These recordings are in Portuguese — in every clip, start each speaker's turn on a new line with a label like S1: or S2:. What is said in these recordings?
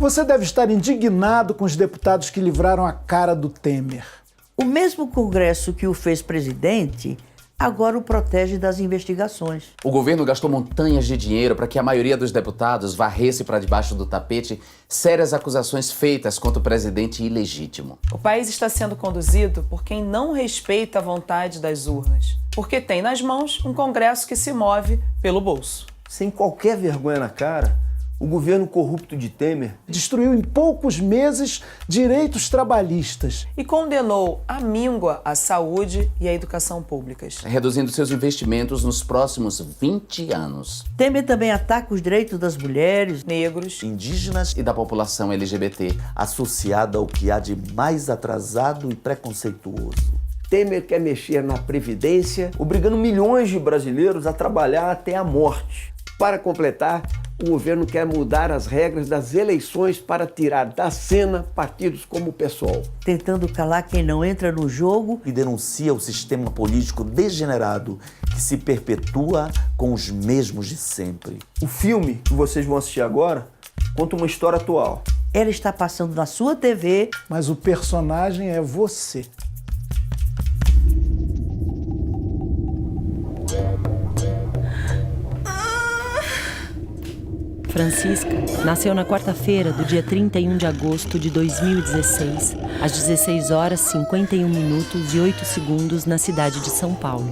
S1: Você deve estar indignado com os deputados que livraram a cara do Temer.
S2: O mesmo Congresso que o fez presidente agora o protege das investigações.
S3: O governo gastou montanhas de dinheiro para que a maioria dos deputados varresse para debaixo do tapete sérias acusações feitas contra o presidente ilegítimo.
S4: O país está sendo conduzido por quem não respeita a vontade das urnas, porque tem nas mãos um Congresso que se move pelo bolso.
S5: Sem qualquer vergonha na cara, o governo corrupto de Temer
S1: Destruiu em poucos meses direitos trabalhistas.
S4: E condenou à míngua a saúde e a educação públicas.
S3: Reduzindo seus investimentos nos próximos 20 anos.
S2: Temer também ataca os direitos das mulheres,
S4: Negros,
S3: Indígenas e da população LGBT.
S6: Associada ao que há de mais atrasado e preconceituoso.
S5: Temer quer mexer na Previdência, obrigando milhões de brasileiros a trabalhar até a morte. Para completar, o governo quer mudar as regras das eleições para tirar da cena partidos como o PSOL.
S2: tentando calar quem não entra no jogo.
S6: E denuncia o sistema político degenerado que se perpetua com os mesmos de sempre.
S5: O filme que vocês vão assistir agora conta uma história atual.
S2: Ela está passando na sua TV.
S1: Mas o personagem é você.
S7: Francisca nasceu na quarta-feira do dia 31 de agosto de 2016, às 16 horas 51 minutos e 8 segundos na cidade de São Paulo.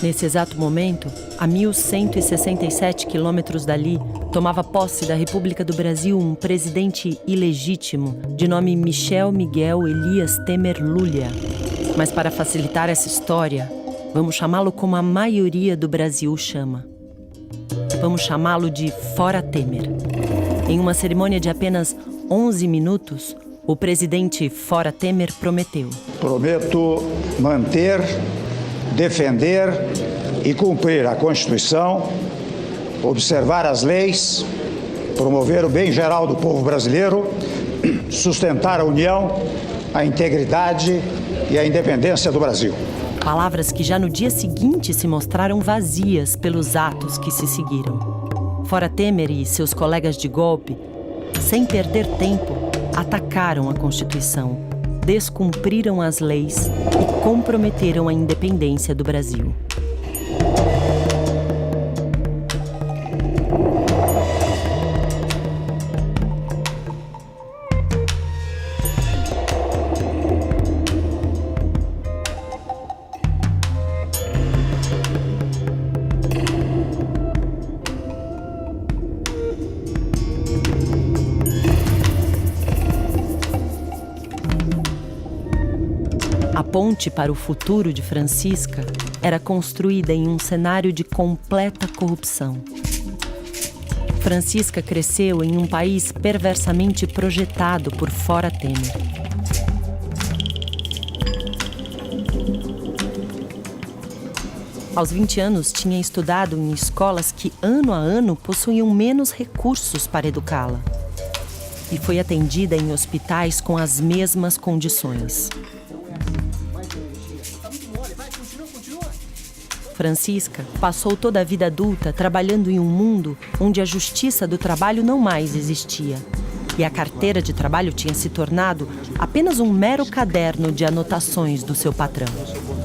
S7: Nesse exato momento, a 1.167 quilômetros dali, tomava posse da República do Brasil um presidente ilegítimo de nome Michel Miguel Elias Temer Lulia. Mas para facilitar essa história, vamos chamá-lo como a maioria do Brasil chama. Vamos chamá-lo de Fora Temer. Em uma cerimônia de apenas 11 minutos, o presidente Fora Temer prometeu:
S8: prometo manter, defender e cumprir a Constituição, observar as leis, promover o bem geral do povo brasileiro, sustentar a união, a integridade e a independência do Brasil.
S7: Palavras que já no dia seguinte se mostraram vazias pelos atos que se seguiram. Fora Temer e seus colegas de golpe, sem perder tempo, atacaram a Constituição, descumpriram as leis e comprometeram a independência do Brasil. A ponte para o futuro de Francisca era construída em um cenário de completa corrupção. Francisca cresceu em um país perversamente projetado por Fora Temer. Aos 20 anos, tinha estudado em escolas que, ano a ano, possuíam menos recursos para educá-la. E foi atendida em hospitais com as mesmas condições. Francisca passou toda a vida adulta trabalhando em um mundo onde a justiça do trabalho não mais existia. E a carteira de trabalho tinha se tornado apenas um mero caderno de anotações do seu patrão.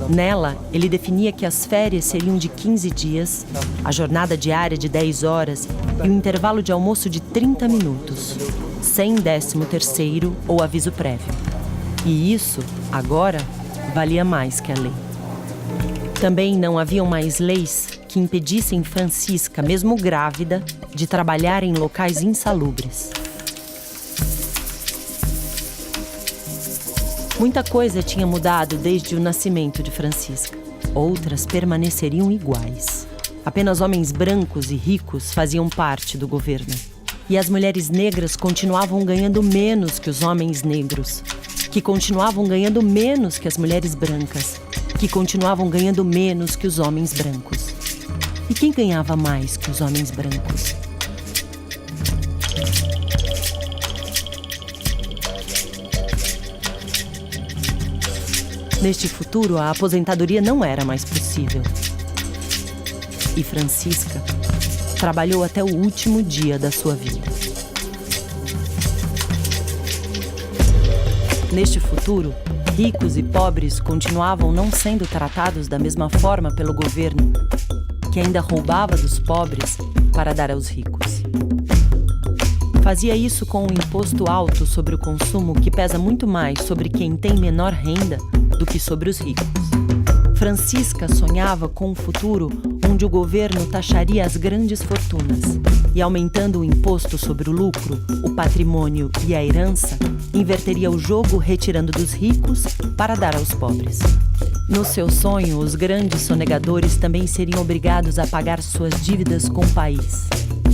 S7: Nela, ele definia que as férias seriam de 15 dias, a jornada diária de 10 horas e o intervalo de almoço de 30 minutos, sem 13º ou aviso prévio. E isso, agora, valia mais que a lei. Também não haviam mais leis que impedissem Francisca, mesmo grávida, de trabalhar em locais insalubres. Muita coisa tinha mudado desde o nascimento de Francisca. Outras permaneceriam iguais. Apenas homens brancos e ricos faziam parte do governo. E as mulheres negras continuavam ganhando menos que os homens negros, que continuavam ganhando menos que as mulheres brancas, que continuavam ganhando menos que os homens brancos. E quem ganhava mais que os homens brancos? Neste futuro, a aposentadoria não era mais possível. E Francisca trabalhou até o último dia da sua vida. Neste futuro, ricos e pobres continuavam não sendo tratados da mesma forma pelo governo, que ainda roubava dos pobres para dar aos ricos. Fazia isso com um imposto alto sobre o consumo que pesa muito mais sobre quem tem menor renda do que sobre os ricos. Francisca sonhava com um futuro onde o governo taxaria as grandes fortunas e, aumentando o imposto sobre o lucro, o patrimônio e a herança, inverteria o jogo retirando dos ricos para dar aos pobres. No seu sonho, os grandes sonegadores também seriam obrigados a pagar suas dívidas com o país.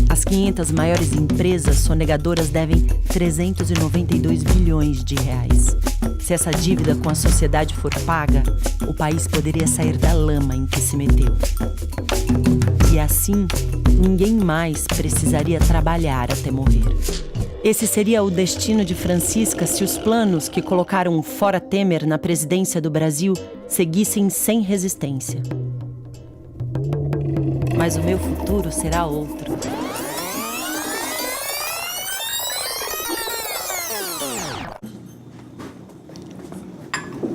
S7: As 500 maiores empresas sonegadoras devem 392 bilhões de reais. Se essa dívida com a sociedade for paga, o país poderia sair da lama em que se meteu. E assim, ninguém mais precisaria trabalhar até morrer. Esse seria o destino de Francisca se os planos que colocaram fora Temer na presidência do Brasil seguissem sem resistência. Mas o meu futuro será outro.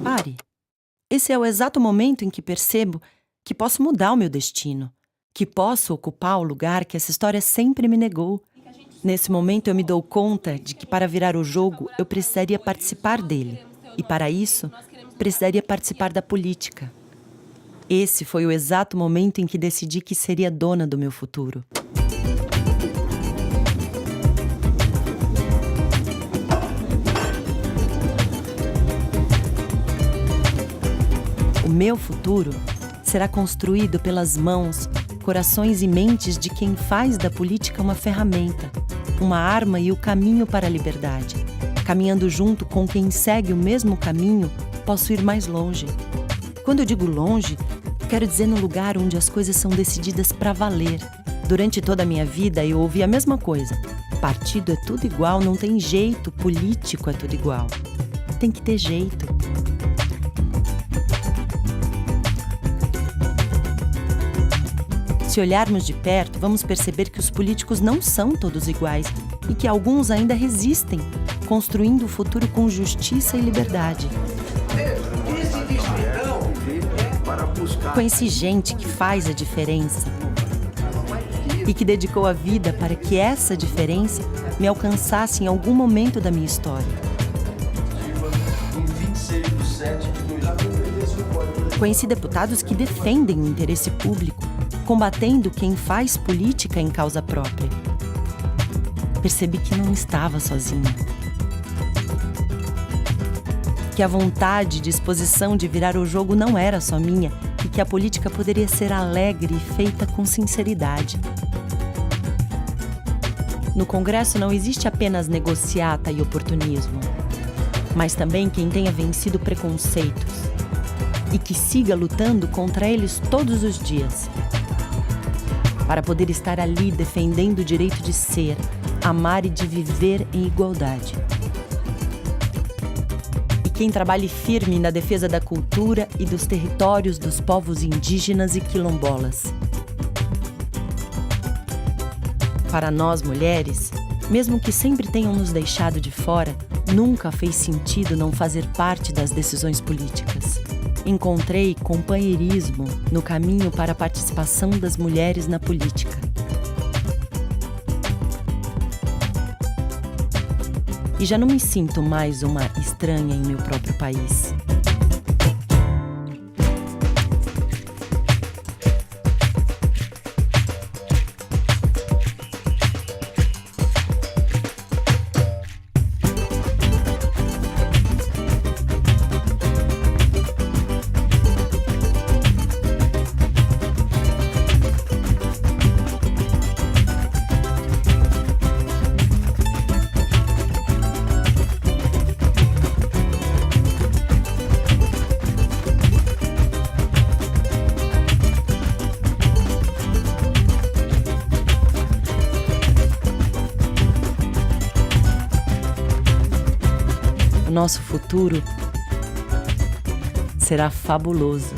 S7: Pare. Esse é o exato momento em que percebo que posso mudar o meu destino, que posso ocupar o lugar que essa história sempre me negou. Nesse momento eu me dou conta de que para virar o jogo eu precisaria participar dele. E para isso, precisaria participar da política. Esse foi o exato momento em que decidi que seria dona do meu futuro. O meu futuro será construído pelas mãos, corações e mentes de quem faz da política uma ferramenta, uma arma e o caminho para a liberdade. Caminhando junto com quem segue o mesmo caminho, posso ir mais longe. Quando eu digo longe, quero dizer no lugar onde as coisas são decididas para valer. Durante toda a minha vida, eu ouvi a mesma coisa. Partido é tudo igual, não tem jeito, político é tudo igual. Tem que ter jeito. Se olharmos de perto, vamos perceber que os políticos não são todos iguais e que alguns ainda resistem, construindo o futuro com justiça e liberdade. Conheci gente que faz a diferença e que dedicou a vida para que essa diferença me alcançasse em algum momento da minha história. Conheci deputados que defendem o interesse público, combatendo quem faz política em causa própria. Percebi que não estava sozinha. Que a vontade e disposição de virar o jogo não era só minha e que a política poderia ser alegre e feita com sinceridade. No Congresso não existe apenas negociata e oportunismo, mas também quem tenha vencido preconceitos e que siga lutando contra eles todos os dias. Para poder estar ali defendendo o direito de ser, amar e de viver em igualdade. E quem trabalhe firme na defesa da cultura e dos territórios dos povos indígenas e quilombolas. Para nós, mulheres, mesmo que sempre tenham nos deixado de fora, nunca fez sentido não fazer parte das decisões políticas. Encontrei companheirismo no caminho para a participação das mulheres na política. E já não me sinto mais uma estranha em meu próprio país. O nosso futuro será fabuloso.